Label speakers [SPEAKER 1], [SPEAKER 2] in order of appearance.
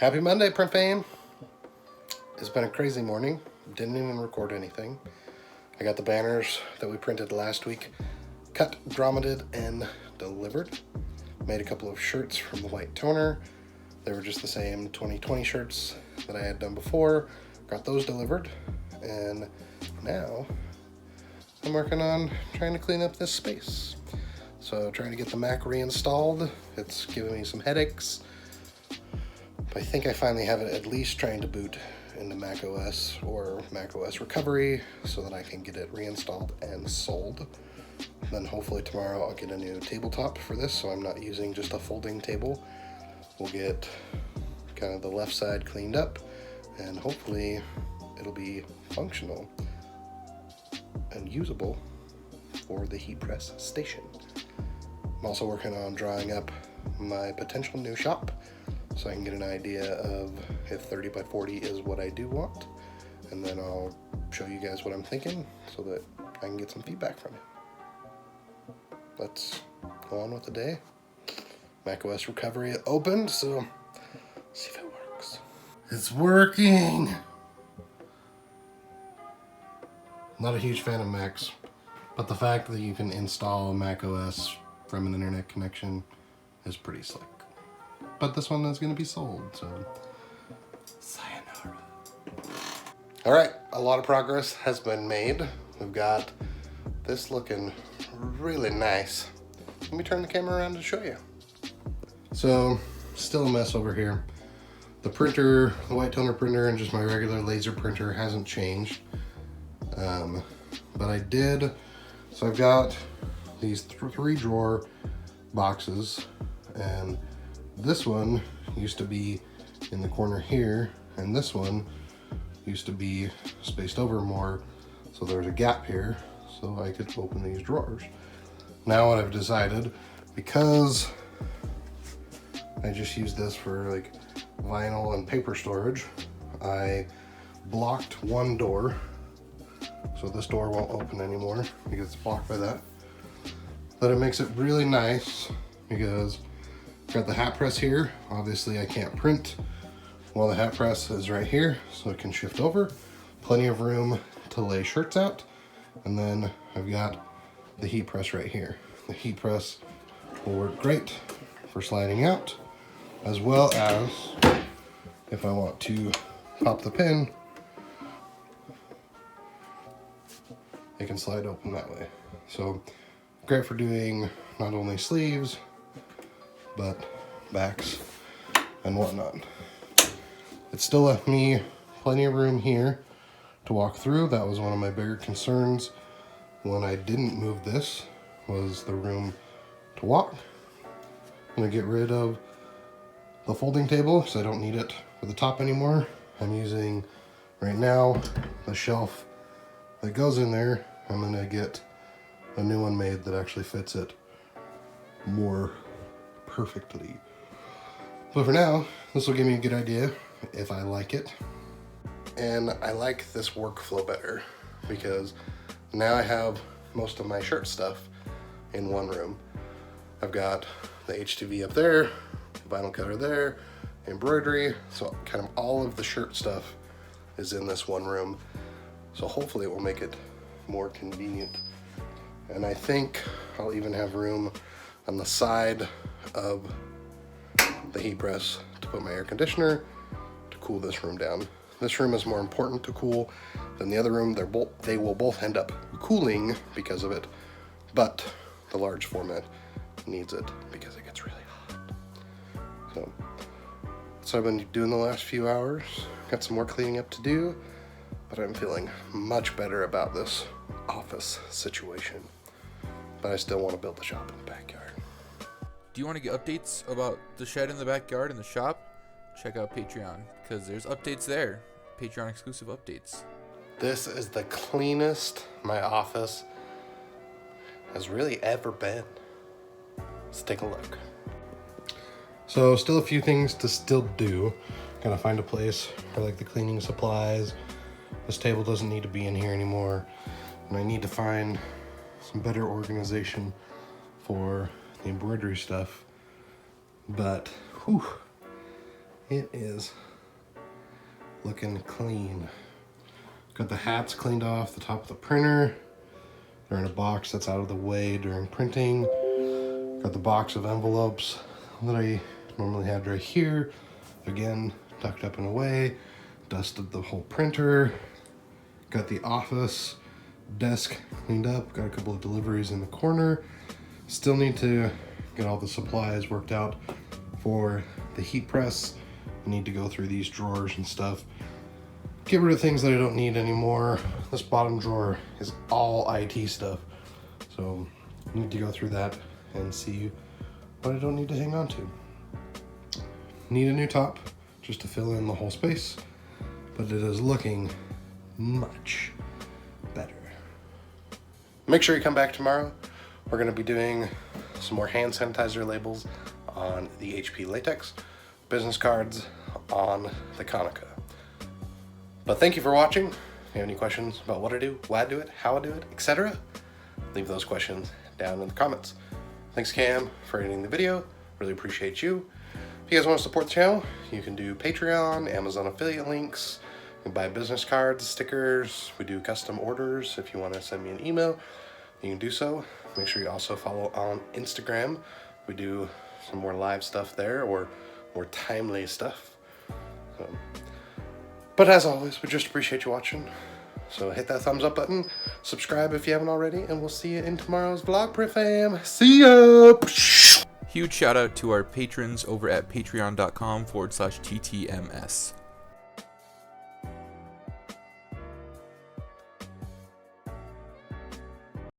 [SPEAKER 1] Happy Monday, Print Fame. It's been a crazy morning. Didn't even record anything. I got the banners that we printed last week cut, dramated, and delivered. Made a couple of shirts from the white toner. They were just the same 2020 shirts that I had done before. Got those delivered. And now I'm working on trying to clean up this space. So trying to get the Mac reinstalled. It's giving me some headaches. I think I finally have it at least trying to boot into Mac OS or Mac OS Recovery so that I can get it reinstalled and sold. Then hopefully tomorrow I'll get a new tabletop for this, so I'm not using just a folding table. We'll get kind of the left side cleaned up and hopefully it'll be functional and usable for the heat press station. I'm also working on drawing up my potential new shop, so I can get an idea of if 30 by 40 is what I do want. And then I'll show you guys what I'm thinking so that I can get some feedback from it. Let's go on with the day. macOS Recovery opened, so let's see if it works. It's working! Not a huge fan of Macs, but the fact that you can install macOS from an internet connection is pretty slick. But this one is going to be sold, so sayonara. All right, a lot of progress has been made. We've got this looking really nice. Let me turn the camera around to show you. So, still a mess over here. The printer, the white toner printer, and just my regular laser printer hasn't changed. But I did, so I've got these three drawer boxes, and this one used to be in the corner here, and this one used to be spaced over more, so there's a gap here, so I could open these drawers. Now what I've decided, because I just use this for like vinyl and paper storage, I blocked one door, so this door won't open anymore because it's blocked by that. But it makes it really nice because I've got the hat press here. Obviously I can't print while the hat press is right here, so it can shift over. Plenty of room to lay shirts out. And then I've got the heat press right here. The heat press will work great for sliding out, as well as if I want to pop the pin, it can slide open that way. So great for doing not only sleeves, but backs and whatnot. It still left me plenty of room here to walk through. That was one of my bigger concerns when I didn't move this, was the room to walk. I'm gonna get rid of the folding table because I don't need it for the top anymore. I'm using right now the shelf that goes in there. I'm gonna get a new one made that actually fits it more perfectly. But for now, this will give me a good idea if I like it. And I like this workflow better because now I have most of my shirt stuff in one room. I've got the H2V up there, vinyl cutter there, embroidery, so kind of all of the shirt stuff is in this one room. So hopefully it will make it more convenient. And I think I'll even have room on the side of the heat press to put my air conditioner to cool this room down. This room is more important to cool than the other room. They will both end up cooling because of it, but the large format needs it because it gets really hot. So that's what I've been doing the last few hours. Got some more cleaning up to do, but I'm feeling much better about this office situation. But I still want to build the shop in the backyard.
[SPEAKER 2] Do you want to get updates about the shed in the backyard and the shop? Check out Patreon, because there's updates there. Patreon exclusive updates.
[SPEAKER 1] This is the cleanest my office has really ever been. Let's take a look. So still a few things to still do. Gotta find a place for like the cleaning supplies. This table doesn't need to be in here anymore. And I need to find some better organization for the embroidery stuff. But, whew, it is looking clean. Got the hats cleaned off the top of the printer. They're in a box that's out of the way during printing. Got the box of envelopes that I normally had right here. Again, tucked up and away. Dusted the whole printer. Got the office desk cleaned up. Got a couple of deliveries in the corner. Still need to get all the supplies worked out for the heat press. I need to go through these drawers and stuff. Get rid of things that I don't need anymore. This bottom drawer is all IT stuff. So I need to go through that and see what I don't need to hang on to. Need a new top just to fill in the whole space, but it is looking much better. Make sure you come back tomorrow. We're gonna be doing some more hand sanitizer labels on the HP latex, business cards on the Konica. But thank you for watching. If you have any questions about what I do, why I do it, how I do it, etc., leave those questions down in the comments. Thanks, Cam, for editing the video. Really appreciate you. If you guys want to support the channel, you can do Patreon, Amazon affiliate links. You can buy business cards, stickers. We do custom orders. If you want to send me an email, you can do so. Make sure you also follow on Instagram. We do some more live stuff there, or more timely stuff. But as always, we just appreciate you watching. So hit that thumbs up button, subscribe if you haven't already, and we'll see you in tomorrow's vlog, Print fam. See ya!
[SPEAKER 2] Huge shout out to our patrons over at patreon.com/TTMS.